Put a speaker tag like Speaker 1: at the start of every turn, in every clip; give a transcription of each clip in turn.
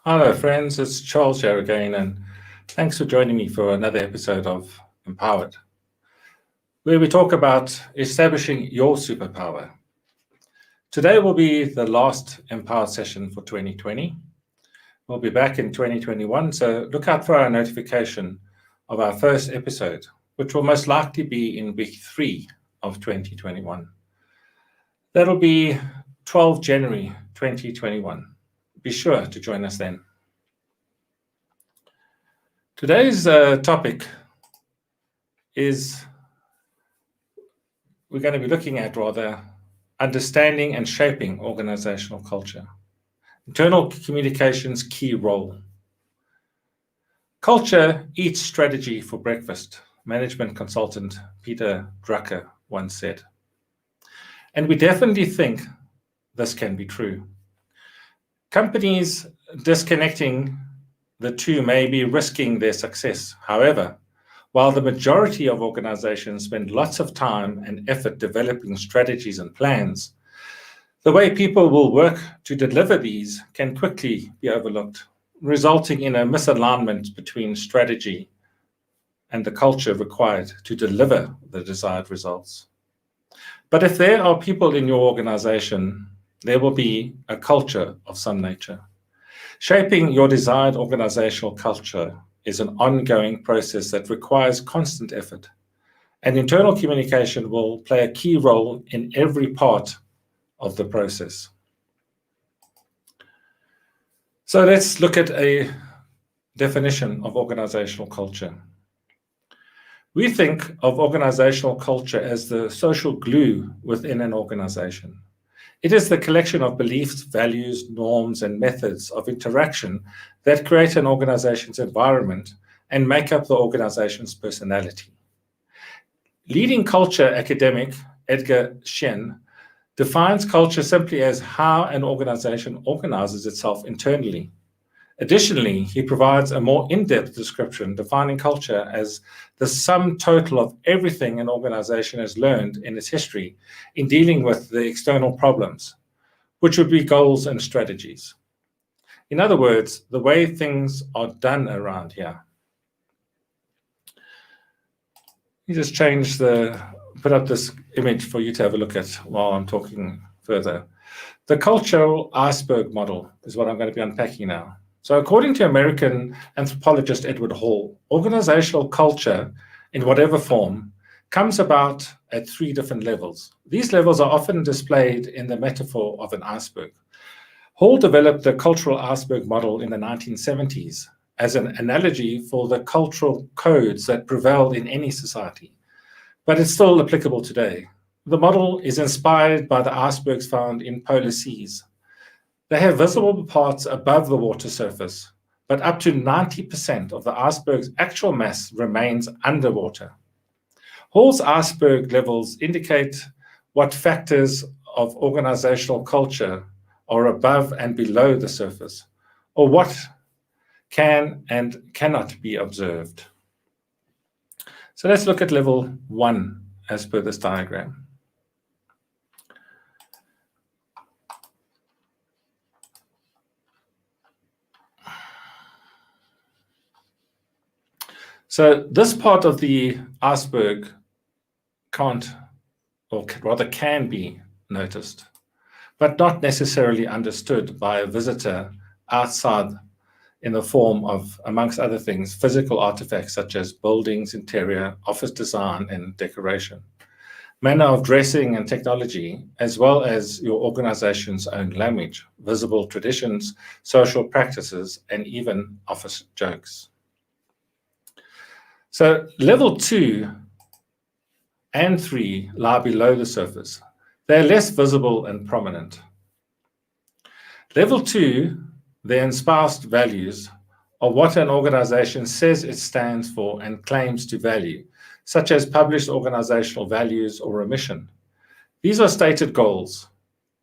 Speaker 1: Hello, friends. It's Charles here again, and thanks for joining me for another episode of Empowered, where we talk about establishing your superpower. Today will be the last Empowered session for 2020. We'll be back in 2021, so look out for our notification of our first episode, which will most likely be in week 3 of 2021. That'll be 12 January 2021. Be sure to join us then. Today's topic is we're going to be looking at rather understanding and shaping organizational culture. Internal communication's key role. Culture eats strategy for breakfast, management consultant Peter Drucker once said. And we definitely think this can be true. Companies disconnecting the two may be risking their success. However, while the majority of organizations spend lots of time and effort developing strategies and plans, the way people will work to deliver these can quickly be overlooked, resulting in a misalignment between strategy and the culture required to deliver the desired results. But if there are people in your organization, there will be a culture of some nature. Shaping your desired organizational culture is an ongoing process that requires constant effort, and internal communication will play a key role in every part of the process. So let's look at a definition of organizational culture. We think of organizational culture as the social glue within an organization. It is the collection of beliefs, values, norms, and methods of interaction that create an organization's environment and make up the organization's personality. Leading culture academic Edgar Shen defines culture simply as how an organization organizes itself internally. Additionally, he provides a more in-depth description defining culture as the sum total of everything an organization has learned in its history in dealing with the external problems, which would be goals and strategies. In other words, the way things are done around here. You just put up this image for you to have a look at while I'm talking further. The cultural iceberg model is what I'm going to be unpacking now. So according to American anthropologist Edward Hall, organizational culture, in whatever form, comes about at 3 different levels. These levels are often displayed in the metaphor of an iceberg. Hall developed the cultural iceberg model in the 1970s as an analogy for the cultural codes that prevail in any society, but it's still applicable today. The model is inspired by the icebergs found in polar seas. They have visible parts above the water surface, but up to 90% of the iceberg's actual mass remains underwater. Hall's iceberg levels indicate what factors of organizational culture are above and below the surface, or what can and cannot be observed. So let's look at level 1 as per this diagram. So this part of the iceberg can't, or rather can be noticed, but not necessarily understood by a visitor outside in the form of, amongst other things, physical artifacts such as buildings, interior, office design, and decoration, manner of dressing and technology, as well as your organization's own language, visible traditions, social practices, and even office jokes. So level 2 and 3 lie below the surface. They're less visible and prominent. Level 2, their espoused values, are what an organization says it stands for and claims to value, such as published organizational values or a mission. These are stated goals,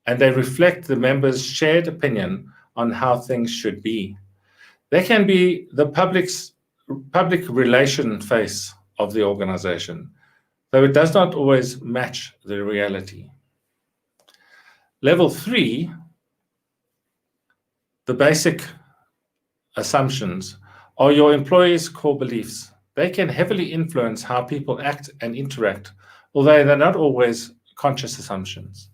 Speaker 1: and they reflect the members' shared opinion on how things should be. They can be the public relation face of the organization, though it does not always match the reality. Level 3, the basic assumptions are your employees' core beliefs. They can heavily influence how people act and interact, although they're not always conscious assumptions.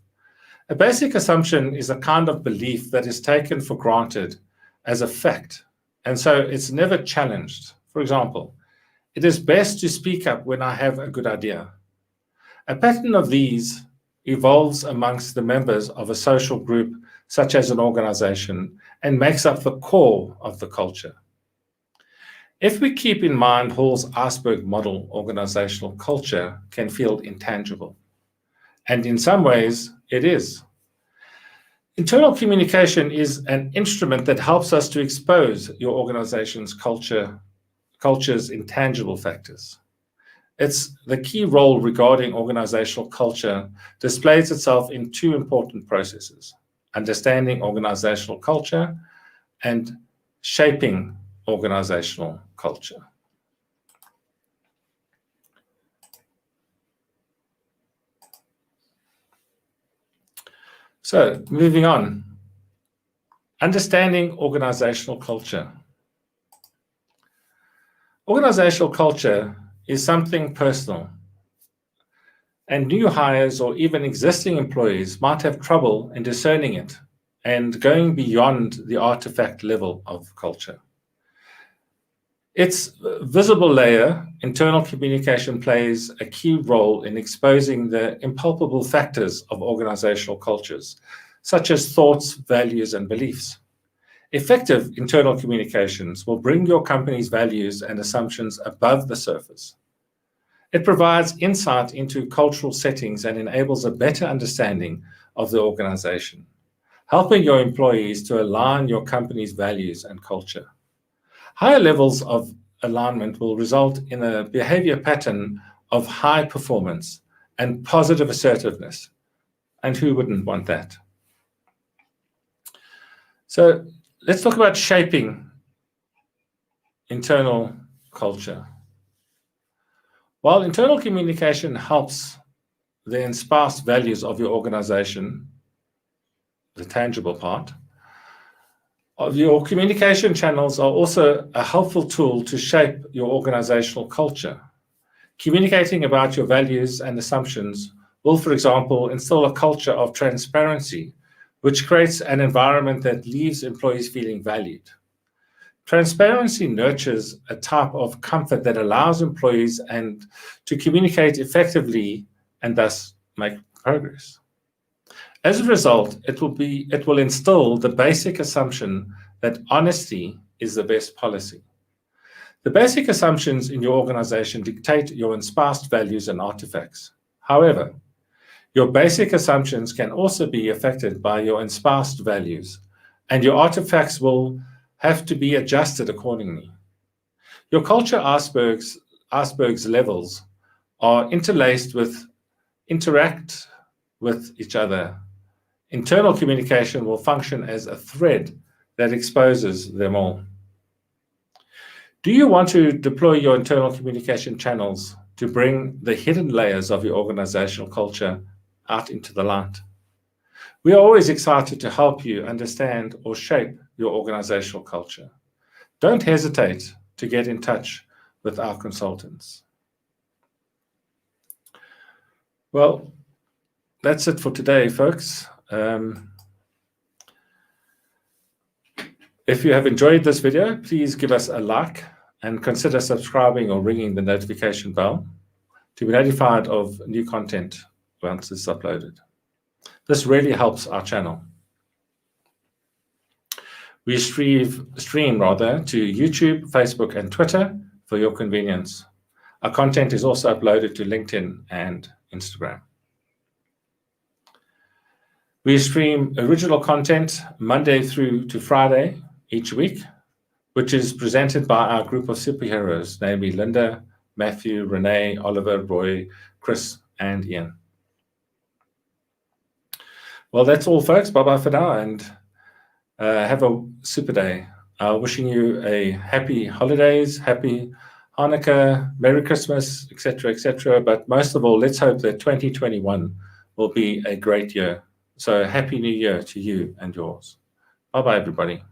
Speaker 1: A basic assumption is a kind of belief that is taken for granted as a fact, and so it's never challenged. For example, it is best to speak up when I have a good idea. A pattern of these evolves amongst the members of a social group, such as an organization, and makes up the core of the culture. If we keep in mind Hall's Iceberg model, organizational culture can feel intangible. And in some ways, it is. Internal communication is an instrument that helps us to expose your organization's culture's intangible factors. It's the key role regarding organizational culture displays itself in two important processes: understanding organizational culture and shaping organizational culture. So, moving on. Understanding organizational culture. Organizational culture is something personal, and new hires or even existing employees might have trouble in discerning it and going beyond the artifact level of culture. Its visible layer, internal communication, plays a key role in exposing the impalpable factors of organizational cultures, such as thoughts, values, and beliefs. Effective internal communications will bring your company's values and assumptions above the surface. It provides insight into cultural settings and enables a better understanding of the organization, helping your employees to align your company's values and culture. Higher levels of alignment will result in a behavior pattern of high performance and positive assertiveness. And who wouldn't want that? So let's talk about shaping internal culture. While internal communication helps the espoused values of your organization, the tangible part, of your communication channels are also a helpful tool to shape your organizational culture. Communicating about your values and assumptions will, for example, instill a culture of transparency, which creates an environment that leaves employees feeling valued. Transparency nurtures a type of comfort that allows employees to communicate effectively and thus make progress. As a result, it will instill the basic assumption that honesty is the best policy. The basic assumptions in your organization dictate your espoused values and artifacts. However, your basic assumptions can also be affected by your espoused values, and your artifacts will have to be adjusted accordingly. Your culture iceberg's levels are interlaced interact with each other. Internal communication will function as a thread that exposes them all. Do you want to deploy your internal communication channels to bring the hidden layers of your organizational culture out into the light? We are always excited to help you understand or shape your organizational culture. Don't hesitate to get in touch with our consultants. Well, that's it for today, folks. If you have enjoyed this video, please give us a like and consider subscribing or ringing the notification bell to be notified of new content once it's uploaded. This really helps our channel. We stream to YouTube, Facebook, and Twitter for your convenience. Our content is also uploaded to LinkedIn and Instagram. We stream original content Monday through to Friday each week, which is presented by our group of superheroes, namely Linda, Matthew, Renee, Oliver, Roy, Chris, and Ian. Well, that's all, folks. Bye-bye for now, and have a super day. Wishing you a happy holidays, happy Hanukkah, Merry Christmas, etc., etc. But most of all, let's hope that 2021 will be a great year. So happy New Year to you and yours. Bye-bye, everybody.